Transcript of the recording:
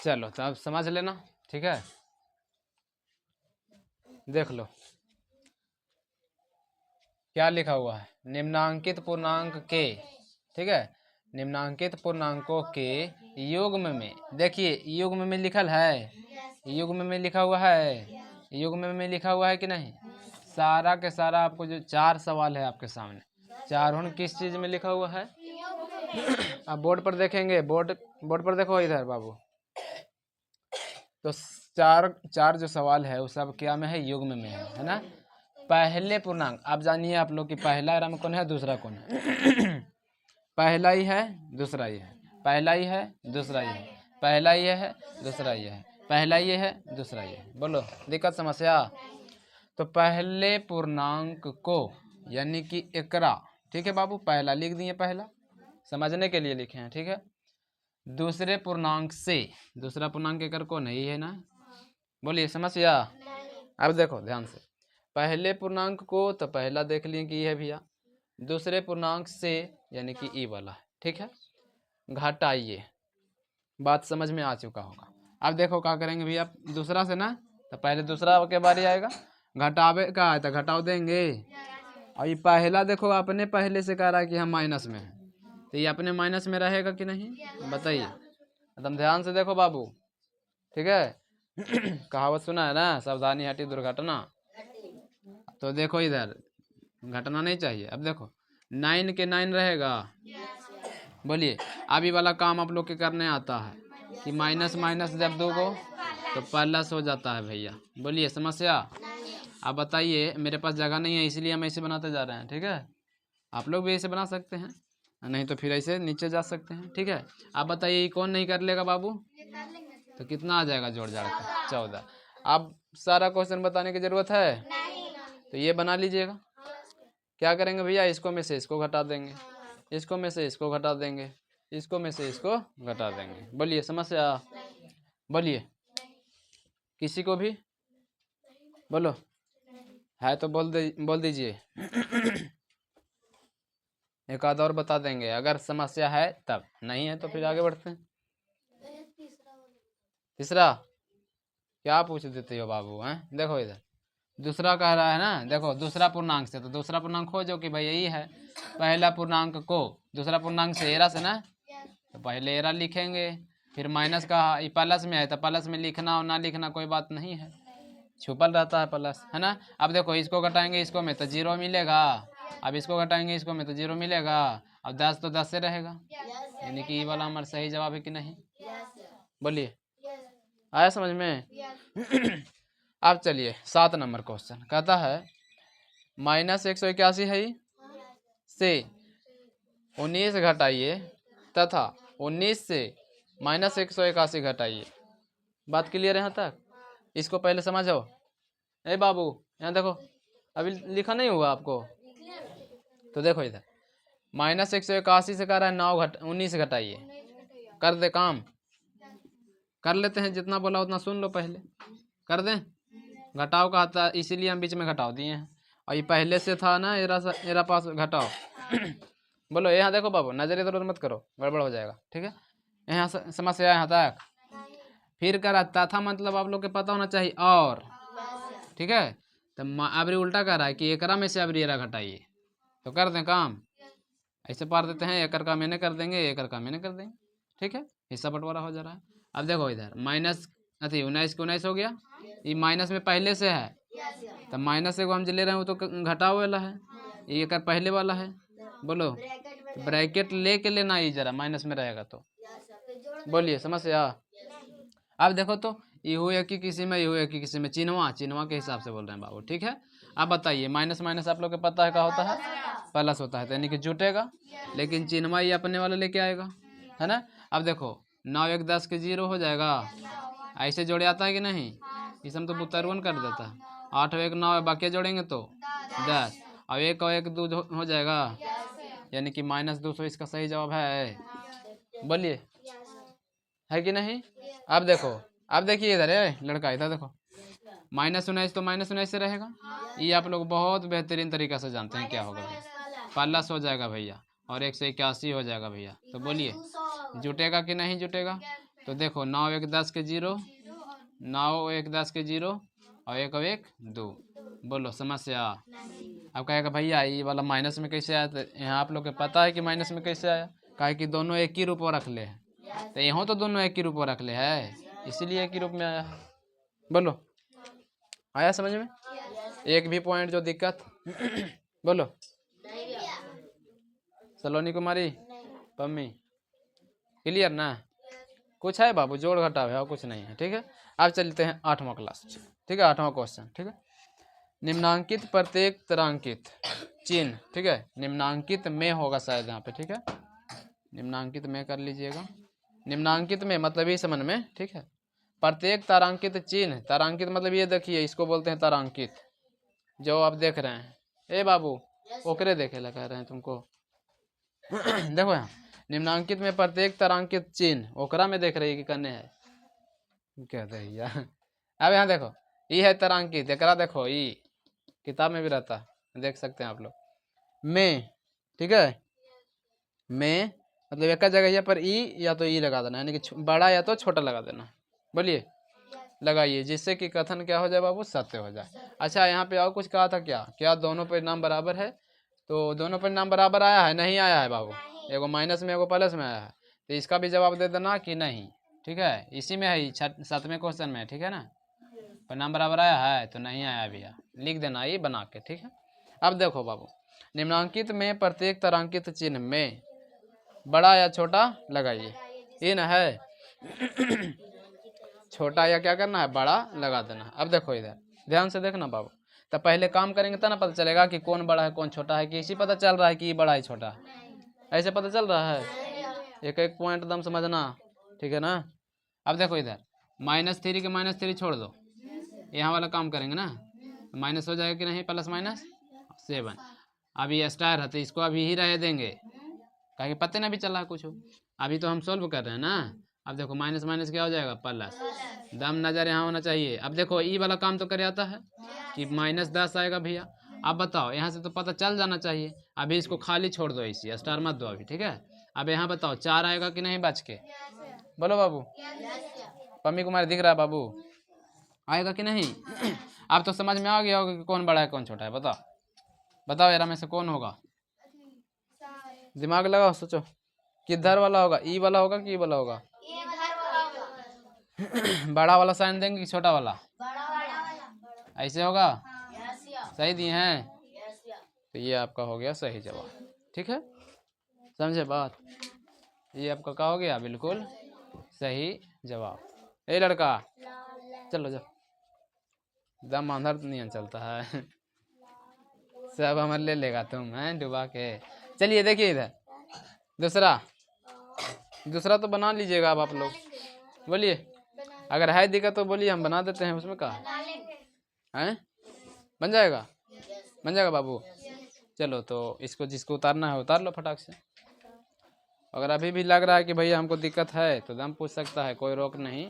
चलो तो अब समझ लेना, ठीक है। देख लो क्या लिखा हुआ है, निम्नांकित पूर्णांक के, ठीक है, निम्नांकित पूर्णांकों के युग्म में, देखिए युग्म में लिखल है, युग्म में लिखा हुआ है, युग्म में लिखा हुआ है कि नहीं। सारा के सारा आपको जो 4 सवाल है आपके सामने, चारों किस चीज में लिखा हुआ है। अब बोर्ड पर देखेंगे, बोर्ड पर देखो इधर बाबू, तो चार जो सवाल है वो सब क्या में है, युग्म में है ना। पहले पूर्णांक आप जानिए आप लोग कि पहला राम कौन है, दूसरा कौन है। पहला ही है, दूसरा ही है, पहला ही है, दूसरा ही है, पहला ये है, दूसरा ये है, पहला ये है, दूसरा ये है। बोलो दिक्कत समस्या। तो पहले पूर्णांक को यानी कि एकरा, ठीक है बाबू, पहला लिख दिए, पहला समझने के लिए लिखे हैं, ठीक है। दूसरे पूर्णांक से, दूसरा पूर्णांक एकर को नहीं है ना, बोलिए समस्या। अब देखो ध्यान से, पहले पूर्णांक को तो पहला देख लिए कि है भैया, दूसरे पूर्णांक से यानी कि ई वाला है, ठीक है। घटाइए, बात समझ में आ चुका होगा। अब देखो क्या करेंगे भैया, दूसरा से ना, तो पहले दूसरा के बारे आएगा, घटावे का है तो घटाव देंगे। और ये पहला देखो अपने पहले से कह रहा है कि हम माइनस में है, तो ये अपने माइनस में रहेगा कि नहीं, बताइए। एकदम ध्यान से देखो बाबू, ठीक है। कहावत सुना है ना, सावधानी हटी दुर्घटना। तो देखो इधर घटना नहीं चाहिए। अब देखो 9 के 9 रहेगा, बोलिए। अभी वाला काम आप लोग के करने आता है कि माइनस माइनस जब दोगो तो प्लस हो जाता है भैया, बोलिए समस्या। आप बताइए, मेरे पास जगह नहीं है इसलिए हम ऐसे बनाते जा रहे हैं, ठीक है। आप लोग भी ऐसे बना सकते हैं, नहीं तो फिर ऐसे नीचे जा सकते हैं, ठीक है। आप बताइए कौन नहीं कर लेगा बाबू, तो कितना आ जाएगा जोड़ जाड़ कर, 14। अब सारा क्वेश्चन बताने की जरूरत है, तो ये बना लीजिएगा। क्या करेंगे भैया, इसको में से इसको घटा देंगे, इसको में से इसको घटा देंगे, इसको में से इसको घटा देंगे। बोलिए समस्या, बोलिए किसी को भी बोलो, है तो बोल दीजिए। एक आध और बता देंगे अगर समस्या है तब, नहीं है तो फिर आगे बढ़ते हैं। तीसरा क्या पूछ देते हो बाबू, हैं देखो इधर दूसरा कह रहा है ना, देखो दूसरा पूर्णांक से, तो दूसरा पूर्णांक खोजो कि भाई यही है। पहला पूर्णांक को दूसरा पूर्णांक से एरा से ना, तो पहले एरा लिखेंगे, फिर माइनस का प्लस में है तो प्लस में लिखना और ना लिखना कोई बात नहीं है, छुपल रहता है प्लस, है ना। अब देखो इसको घटाएंगे इसको में तो 0 मिलेगा, अब इसको घटाएंगे इसको में तो 0 मिलेगा, अब 10 तो 10 से रहेगा, यानी कि ये वाला हमारा सही जवाब है कि नहीं, बोलिए आया समझ में। अब चलिए 7 नंबर क्वेश्चन कहता है -181 है से 19 घटाइए तथा 19 से -181 घटाइए। बात क्लियर है यहाँ तक, इसको पहले समझो। ए बाबू यहाँ देखो, अभी लिखा नहीं हुआ आपको, तो देखो इधर -181 से कह रहा है 19 घटाइए, कर दे काम, कर लेते हैं, जितना बोला उतना सुन लो, पहले कर दें। घटाओ का था इसीलिए हम बीच में घटाओ दिए हैं, और ये पहले से था ना एरा पास घटाओ। बोलो यहाँ देखो बाबू, नजर इधर उधर मत करो, गड़बड़ हो जाएगा, ठीक है। यहाँ समस्या यहाँ तक, फिर करा तथा मतलब आप लोग के पता होना चाहिए और, ठीक है। तो अबरी उल्टा कर रहा है कि एकरा में से अबरी एरा घटाइए, तो कर दें काम, ऐसे पार देते हैं, एकड़ का मैंने कर देंगे, एकड़ का मैंने कर देंगे, ठीक है। हिस्सा बंटवारा हो जा रहा है। अब देखो इधर माइनस अथी 19 के 19 हो गया, ये माइनस में पहले से है, तो माइनस से को हम जो ले रहे हैं वो तो घटाओ वाला है, ये कर पहले वाला है, बोलो ब्रैकेट ले के लेना ही जरा, माइनस में रहेगा तो, बोलिए समस्या। अब देखो तो ये हुए कि किसी में, ये हुए कि किसी में, चिन्हवा चिन्हवा के हिसाब से बोल रहे हैं बाबू, ठीक है। अब बताइए माइनस माइनस आप लोग को पता है क्या होता है, प्लस होता है, तो यानी कि जुटेगा, लेकिन चिन्हवा ये अपने वाला लेके आएगा, है ना। अब देखो 9 1 10 के 0 हो जाएगा, ऐसे जोड़े आता है कि नहीं, इसे हम तो बुतरवन कर देता है, 8 1 9 बाकी जोड़ेंगे तो 10, और 1 और 1 2 हो जाएगा, यानी कि -200 इसका सही जवाब है, बोलिए है कि नहीं। अब देखो, अब देखिए इधर है लड़का, इधर देखो -19 तो -19 से रहेगा, ये आप लोग बहुत बेहतरीन तरीका से जानते हैं क्या होगा भैया, प्लस हो जाएगा भैया, और 181 हो जाएगा भैया, तो बोलिए जुटेगा कि नहीं जुटेगा, तो देखो 9 1 10 के 0, 9 1 10 के 0 और 1 और 1 2। बोलो समस्या। अब कहेगा भैया ये वाला माइनस में कैसे आया, तो यहाँ आप लोग को पता है कि माइनस में कैसे आया, काहे कि दोनों एक ही रूप में रख ले हैं, तो यहाँ तो दोनों एक ही रूप में रख ले है, इसीलिए एक ही रूप में आया है। बोलो आया समझ में? एक भी पॉइंट जो दिक्कत बोलो। सलोनी कुमारी, पम्मी, क्लियर ना? कुछ है बाबू, जोड़ घटाव है और कुछ नहीं है, ठीक है। अब चलते हैं 8वां क्लास, ठीक है, 8वां क्वेश्चन, ठीक है। निम्नांकित प्रत्येक तारांकित चिन्ह, ठीक है, निम्नांकित में होगा शायद यहाँ पे, ठीक है, निम्नांकित में कर लीजिएगा। निम्नांकित में मतलब ही समझ में, ठीक है। प्रत्येक तारांकित चिन्ह, तारांकित मतलब ये देखिए, इसको बोलते हैं तारांकित, जो आप देख रहे हैं। ए बाबू ओकरे देखे ला कह रहे हैं तुमको देखो यहाँ निम्नांकित में प्रत्येक तारांकित चिन्ह ओकरा में देख रही कि करने है, कहते हैं यार। अब यहाँ देखो ई है तारांकित, एकरा देखो ई किताब में भी रहता है, देख सकते हैं आप लोग। में, ठीक है, में मतलब एक जगह यहाँ पर ई या तो ई लगा देना, यानी कि बड़ा या तो छोटा लगा देना। बोलिए लगाइए, जिससे कि कथन क्या हो जाए बाबू, सत्य हो जाए। अच्छा यहाँ पे और कुछ कहा था क्या, क्या दोनों परिणाम बराबर है? तो दोनों परिणाम बराबर आया है? नहीं आया है बाबू, एगो माइनस में एगो प्लस में आया है, तो इसका भी जवाब दे देना कि नहीं, ठीक है, इसी में है 7वें क्वेश्चन में, ठीक है ना। परिणाम बराबर आया है तो नहीं आया भैया, लिख देना ये बना के, ठीक है। अब देखो बाबू, निम्नांकित में प्रत्येक तारांकित चिन्ह में बड़ा या छोटा लगाइए, ये ना है छोटा या क्या करना है, बड़ा लगा देना। अब देखो इधर ध्यान से देखना बाबू, तो पहले काम करेंगे तब ना पता चलेगा कि कौन बड़ा है कौन छोटा है, कि इसी पता चल रहा है कि ये बड़ा है छोटा है, ऐसे पता चल रहा है। एक एक पॉइंट एकदम समझना, ठीक है ना। अब देखो इधर -3 के -3 छोड़ दो, यहाँ वाला काम करेंगे ना, माइनस हो जाएगा कि नहीं, प्लस माइनस 7। अभी स्टार है तो इसको अभी ही रह देंगे, कहीं पता ना भी चला कुछ, अभी तो हम सॉल्व कर रहे हैं ना। अब देखो माइनस माइनस क्या हो जाएगा, प्लस, दम नजर यहाँ होना चाहिए। अब देखो ई वाला काम तो करे आता है कि -10 आएगा भैया। अब बताओ यहाँ से तो पता चल जाना चाहिए, अभी इसको खाली छोड़ दो, इसी स्टार मत दो अभी, ठीक है। अब यहाँ बताओ 4 आएगा कि नहीं बच के, बोलो बाबू। पम्मी कुमारी दिख रहा है बाबू, आएगा कि नहीं अब तो समझ में आ गया होगा कि कौन बड़ा है कौन छोटा है, बताओ बताओ यार में से कौन होगा, दिमाग लगाओ सोचो, किधर वाला होगा, ई वाला होगा कि ई वाला होगा बड़ा वाला साइन देंगे कि छोटा वाला, ऐसे होगा, सही दिए हैं, तो ये आपका हो गया सही जवाब, ठीक है, समझे बात, ये आपका क्या हो गया, बिल्कुल सही जवाब। ए लड़का चलो जाओ, दम अंदर नहीं चलता है सब हमार ले लेगा तुम हैं डुबा के। चलिए देखिए इधर दूसरा तो बना लीजिएगा अब आप लोग, बोलिए अगर है दिक्कत तो बोलिए, हम बना देते हैं, उसमें क्या है, बन जाएगा बाबू। चलो तो इसको जिसको उतारना है उतार लो फटाक से। अगर अभी भी लग रहा है कि भैया हमको दिक्कत है तो दम पूछ सकता है, कोई रोक नहीं।